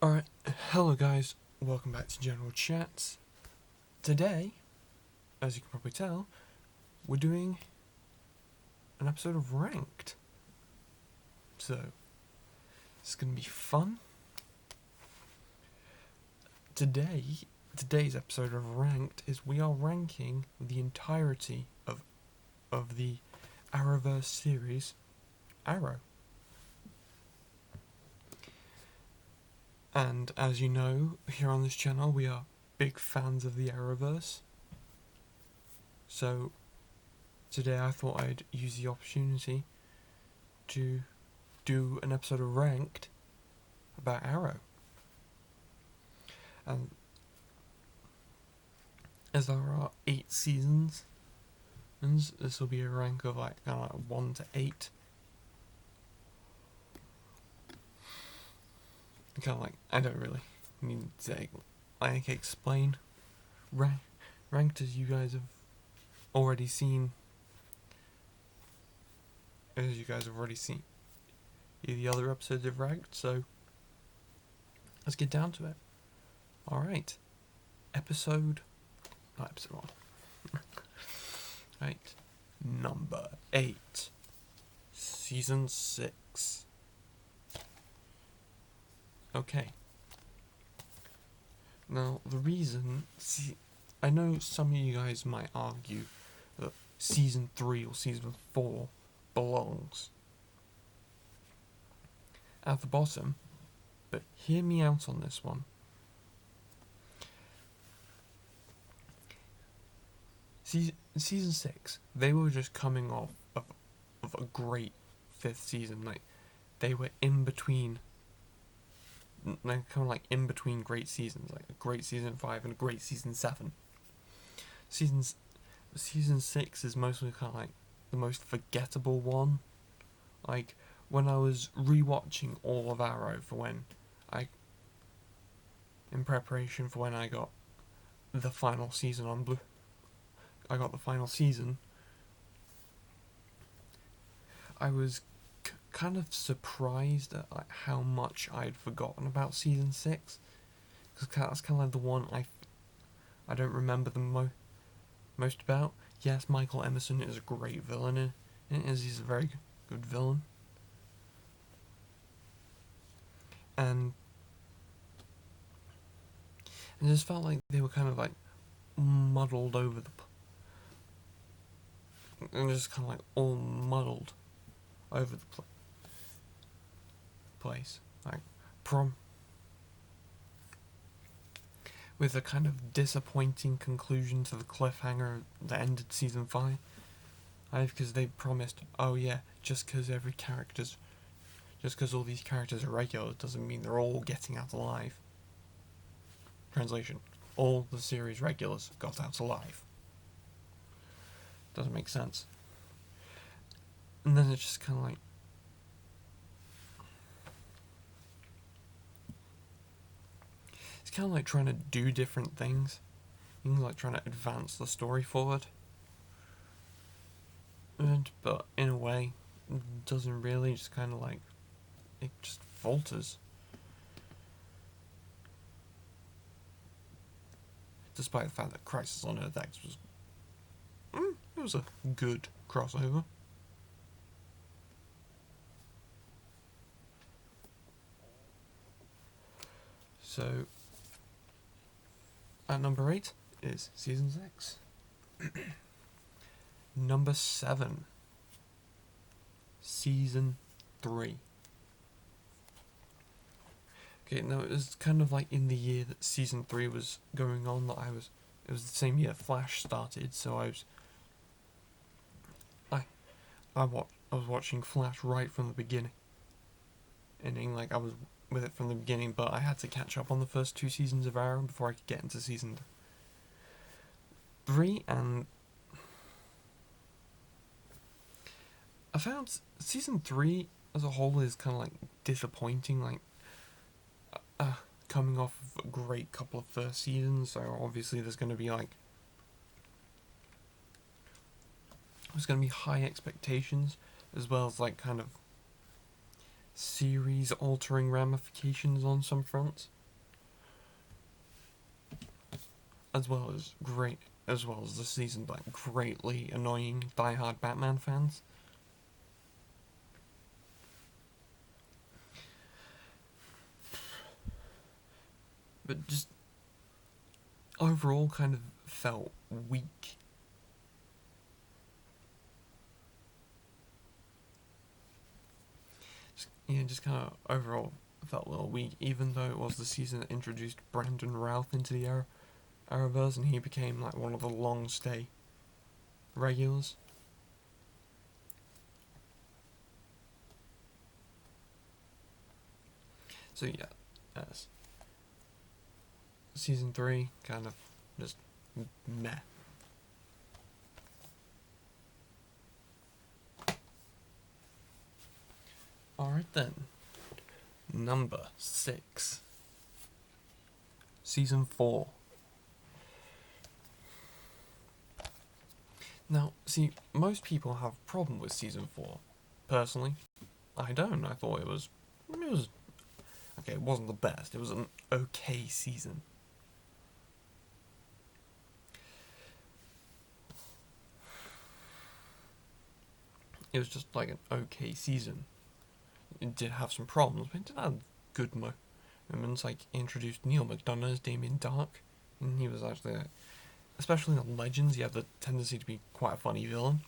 Alright, hello guys, welcome back to General Chats. Today, as you can probably tell, we're doing an episode of Ranked. So, it's going to be fun. Today's episode of Ranked is we are ranking the entirety of the Arrowverse series, Arrow. And as you know, here on this channel we are big fans of the Arrowverse. So today I thought I'd use the opportunity to do an episode of Ranked about Arrow. And as there are 8 seasons, and this will be a rank of like 1 to 8. I don't really need to explain. Ranked, as you guys have already seen, the other episodes of Ranked, so let's get down to it. Alright, episode 1. Right, number 8, season 6. Okay. Now, the reason... I know some of you guys might argue that Season 3 or Season 4 belongs at the bottom, but hear me out on this one. Season 6, they were just coming off of a great 5th season. Like, they were in between... in between great seasons, like a great season 5 and a great season 7. Season 6 is mostly the most forgettable one. Like, when I was rewatching all of Arrow in preparation for when I got the final season on Blue, I was kind of surprised at how much I'd forgotten about season 6, because that's kind of the one I don't remember the most about. Yes, Michael Emerson is a great villain in it, he's a very good villain, and it just felt like they were kind of muddled over all muddled over the place, with a kind of disappointing conclusion to the cliffhanger that ended season 5. Because they promised, oh yeah, just because all these characters are regular doesn't mean they're all getting out alive. Translation: all the series regulars got out alive. Doesn't make sense. And then it's just kind of it's kind of like trying to do different things, like trying to advance the story forward, but in a way it doesn't really, just kind of it just falters, despite the fact that Crisis on Earth X was a good crossover. So, at number 8 is season 6. Number 7, season 3. Okay, now it was kind of in the year that season 3 was going on that it was the same year Flash started, so I was watching Flash right from the beginning. I was with it from the beginning, but I had to catch up on the first 2 seasons of Arrow before I could get into season 3, and I found season 3 as a whole is kind of disappointing, coming off of a great couple of first seasons, so obviously there's going to be high expectations, as well as series altering ramifications on some fronts. as well as the season like greatly annoying die-hard Batman fans. But just overall kind of felt weak. Just kind of overall felt a little weak, even though it was the season that introduced Brandon Routh into the Arrowverse, and he became like one of the long stay regulars. So yeah, yes. Season 3 kind of just meh. Alright then. Number 6. Season 4. Now, see, most people have a problem with Season 4. Personally, I don't. I thought it was... Okay, it wasn't the best. It was an okay season. It was just like an okay season. It did have some problems, but it did have good moments. Like, introduced Neil McDonough as Damien Dark, and he was actually, especially in Legends, he had the tendency to be quite a funny villain.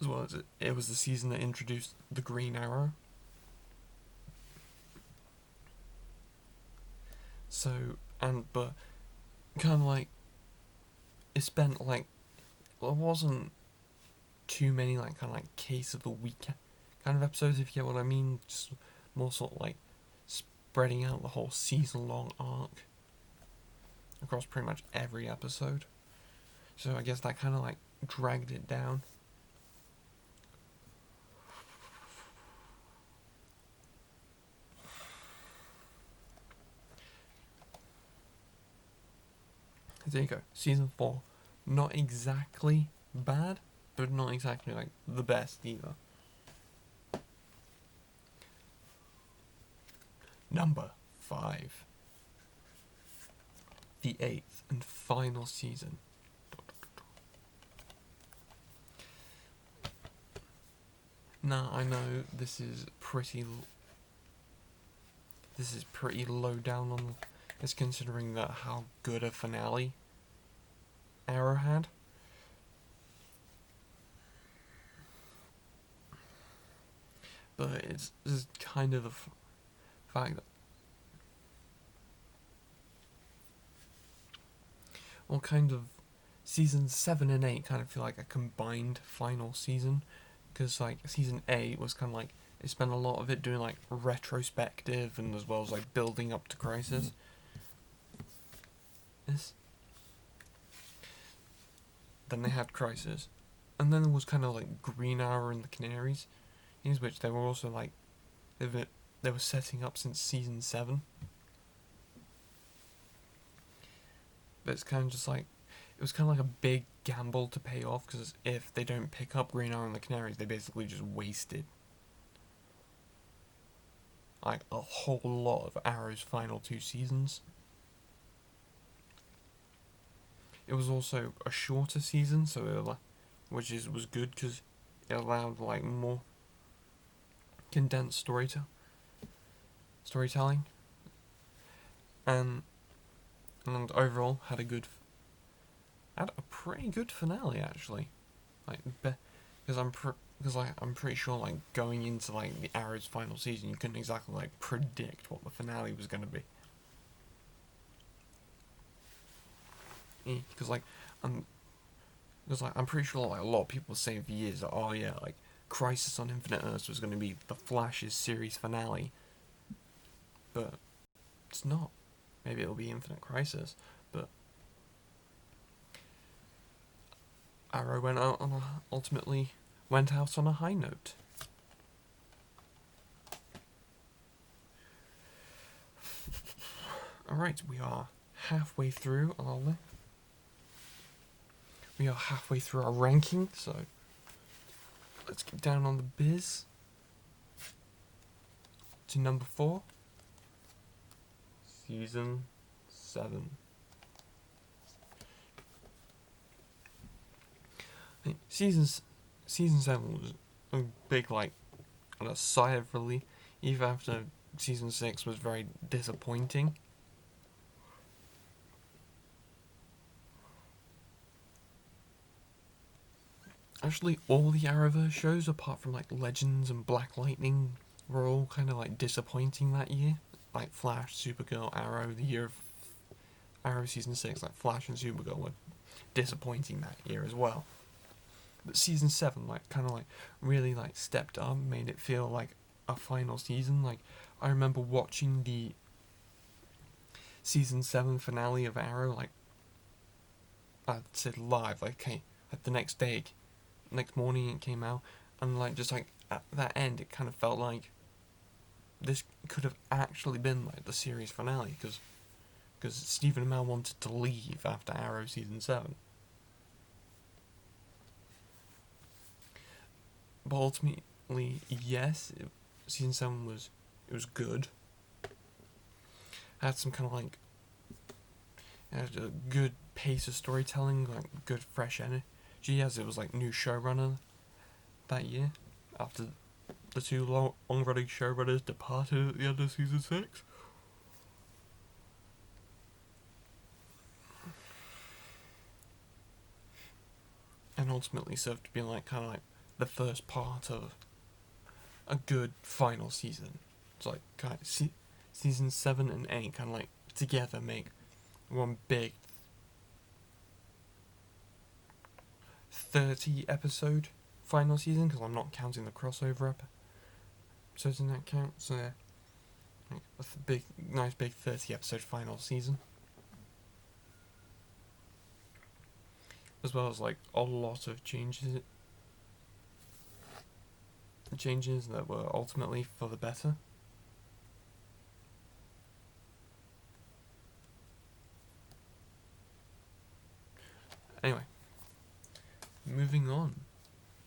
As well as it was the season that introduced the Green Arrow. So, but kind of like, it spent like, well, it wasn't too many like kind of like case of the week kind of episodes, if you get what I mean. Just more sort of like spreading out the whole season long arc across pretty much every episode. So I guess that kind of like dragged it down. There you go. Season 4. Not exactly bad, but not exactly like the best either. Number 5. The 8th and final season. Now I know this is pretty low down on this, considering that how good a finale Arrow had. But it's kind of the fact that, well, kind of seasons 7 and 8 kind of feel like a combined final season, because like season 8 was kind of like, they spent a lot of it doing like retrospective and as well as like building up to Crisis. Then they had Crisis, and then there was kind of like Green Arrow and the Canaries, in which they were also like, they were setting up since season 7. But it's kind of just like, it was kind of like a big gamble to pay off, because if they don't pick up Green Arrow and the Canaries, they basically just wasted like a whole lot of Arrow's final 2 seasons. It was also a shorter season, so which was good because it allowed like more condensed storytelling, and overall had a pretty good finale actually. Like, because I'm pretty sure like going into like the Arrow's final season, you couldn't exactly like predict what the finale was going to be. Because I'm pretty sure like a lot of people were saying for years that, oh yeah, like Crisis on Infinite Earths was going to be the Flash's series finale, but it's not. Maybe it'll be Infinite Crisis, but Arrow ultimately went out on a high note. Alright, we are halfway through our ranking, so let's get down on the biz to number 4. Season 7. Season 7 was a big, like, on a sigh of relief, even after Season 6 was very disappointing. Actually, all the Arrowverse shows, apart from like Legends and Black Lightning, were all kind of like disappointing that year. Like Flash, Supergirl, Arrow, the year of Arrow Season 6, like Flash and Supergirl were disappointing that year as well. But Season 7, like, kind of like really like stepped up, made it feel like a final season. Like, I remember watching the Season 7 finale of Arrow, like, I'd said live, like, okay, like the next day, next morning it came out, and like just like at that end, it kind of felt like this could have actually been like the series finale, because Stephen Amell wanted to leave after Arrow Season 7. But ultimately, yes, Season 7 was good. Had some kind of like, had a good pace of storytelling, like good fresh energy, as it was like new showrunner that year after the two long-running showrunners departed at the end of Season 6. And ultimately served to be like kind of like the first part of a good final season. It's like kind of Season 7 and 8 kind of like together make one big 30 episode final season, because I'm not counting the crossover episodes in that count. So yeah, like a nice big 30 episode final season, as well as like a lot of changes that were ultimately for the better. Anyway, moving on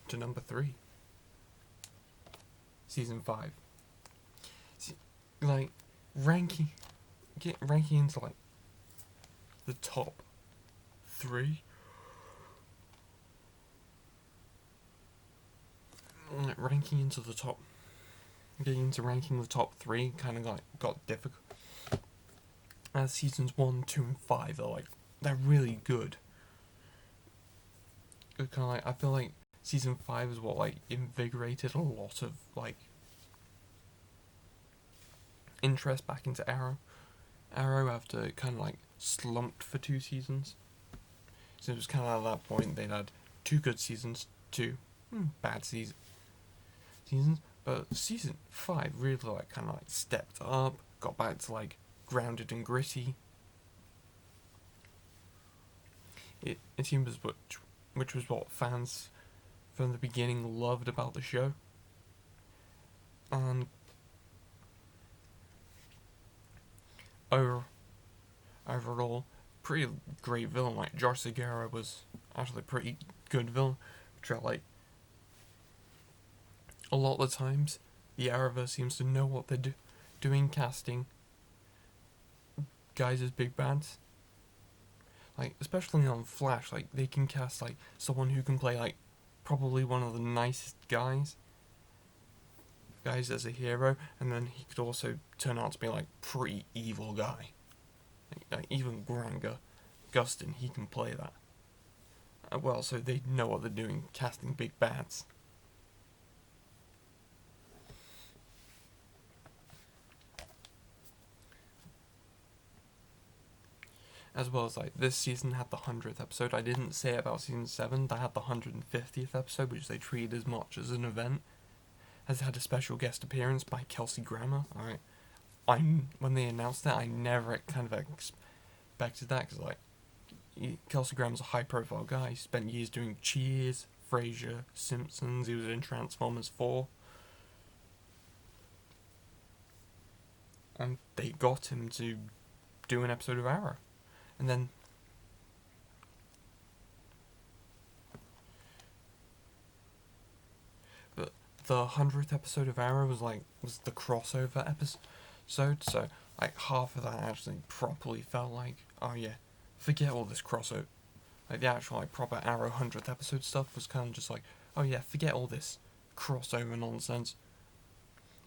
to number 3, Season 5. Like, ranking into like the top 3. Like, getting into ranking the top 3 kind of got difficult. As Seasons 1, 2, and 5 are like, they're really good. Kind of like, I feel like Season 5 is what like invigorated a lot of like interest back into Arrow after it kind of like slumped for 2 seasons. So it was kind of at that point they'd had 2 good seasons, 2 bad seasons. But Season 5 really like kind of like stepped up, got back to like grounded and gritty. It seems which was what fans from the beginning loved about the show. And overall, pretty great villain. Like, Josh Segarra was actually a pretty good villain. Which are like, a lot of the times, the Arrowverse seems to know what they're doing casting guys as big bads. Like, especially on Flash, like, they can cast like someone who can play like probably one of the nicest guys as a hero, and then he could also turn out to be like pretty evil guy. Like even Grant Gustin, he can play that. Well, so they know what they're doing casting big bads. As well as like this season had the 100th episode. I didn't say about Season 7, that had the 150th episode, which they treated as much as an event. Has had a special guest appearance by Kelsey Grammer. Alright, when they announced that, I never kind of expected that, because like Kelsey Grammer's a high-profile guy. He spent years doing Cheers, Frasier, Simpsons. He was in Transformers 4, and they got him to do an episode of Arrow, and then the 100th episode of Arrow was the crossover episode. So like half of that actually properly felt like, oh yeah, forget all this crossover. Like the actual like proper Arrow 100th episode stuff was kind of just like, oh yeah, forget all this crossover nonsense.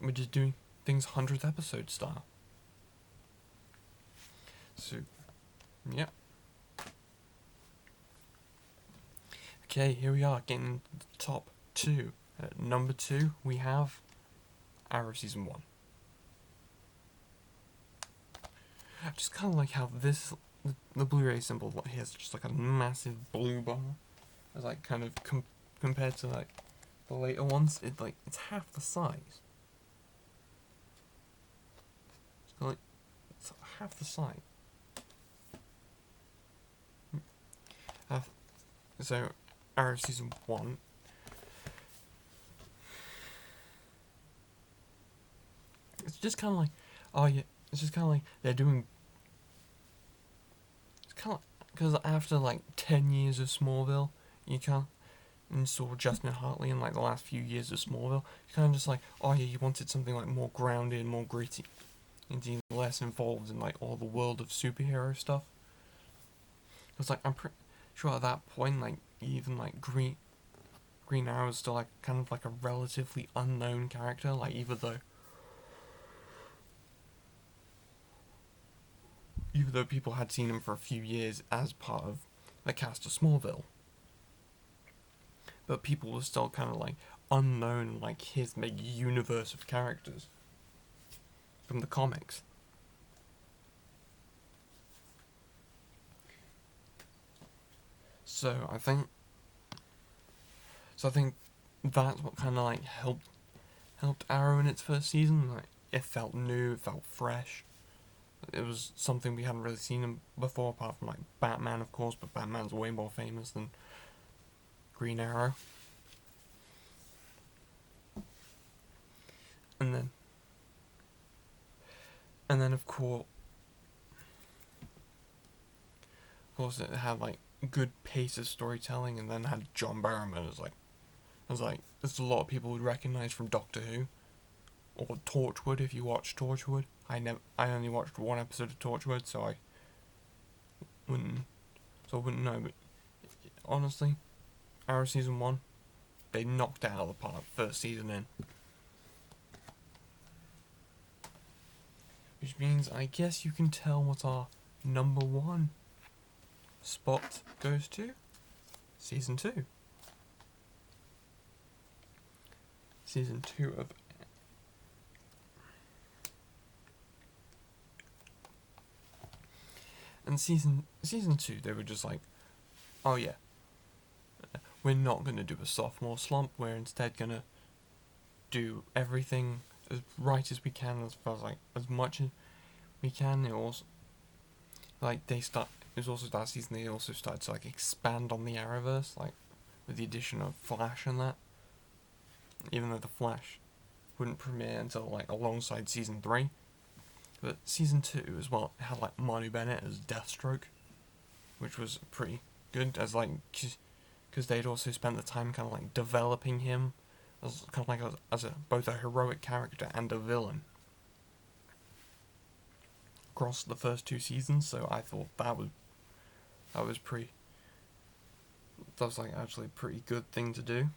We're just doing things 100th episode style. So, yeah. Okay, here we are, getting the top 2. At number 2, we have Arrow Season 1. I just kind of like how this, the Blu-ray symbol here is just like a massive blue bar. It's like kind of compared to like the later ones, it's half the size. It's half the size. So, Arrow Season 1. It's just kind of like, oh yeah, it's just kind of like they're doing. It's kind of because after like 10 years of Smallville, you can't. And saw Justin Hartley in like the last few years of Smallville, you kind of just like, oh yeah, you wanted something like more grounded, more gritty, indeed less involved in like all the world of superhero stuff. It's like I'm pretty sure at that point, like even like Green Arrow is still like kind of like a relatively unknown character, like even though people had seen him for a few years as part of the cast of Smallville. But people were still kind of like unknown, like his big universe of characters from the comics. So I think that's what kind of like helped Arrow in its first season. Like it felt new, it felt fresh. It was something we hadn't really seen before, apart from like Batman, of course. But Batman's way more famous than Green Arrow. And then of course it had like good pace of storytelling, and then had John Barrowman as a lot of people would recognize from Doctor Who or Torchwood if you watch Torchwood. I only watched one episode of Torchwood, so I wouldn't know. But honestly, Arrow Season 1, they knocked it out of the park first season in. Which means I guess you can tell what our number 1 spot goes to. Season 2. Season 2 of... And season 2, they were just like, oh yeah, we're not going to do a sophomore slump, we're instead going to do everything as right as we can, as much as we can. It also, it was also that season they also started to like expand on the Arrowverse, like with the addition of Flash and that. Even though the Flash wouldn't premiere until like alongside season 3, but season 2 as well had like Manu Bennett as Deathstroke, which was pretty good, as like because they'd also spent the time kind of like developing him as kind of like as both a heroic character and a villain across the first 2 seasons. So I thought that was like actually a pretty good thing to do.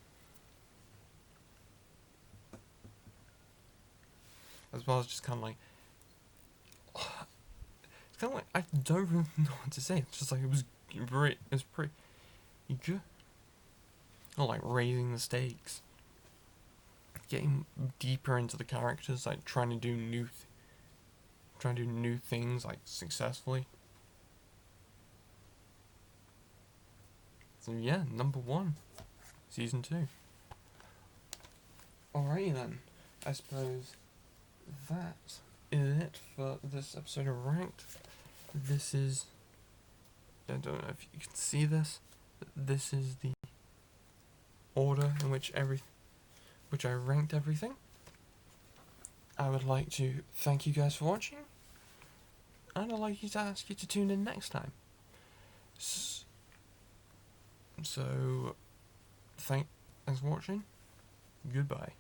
As well as just kind of like, it's kind of like, I don't really know what to say. It's just like it was pretty good. Not like raising the stakes, getting deeper into the characters, like trying to do new things like successfully. So yeah, number 1, season 2. Alrighty then, I suppose that is it for this episode of Ranked. This is, I don't know if you can see this, but this is the order in which I ranked everything. I would like to thank you guys for watching, and I'd like to ask you to tune in next time. So, thanks for watching. Goodbye.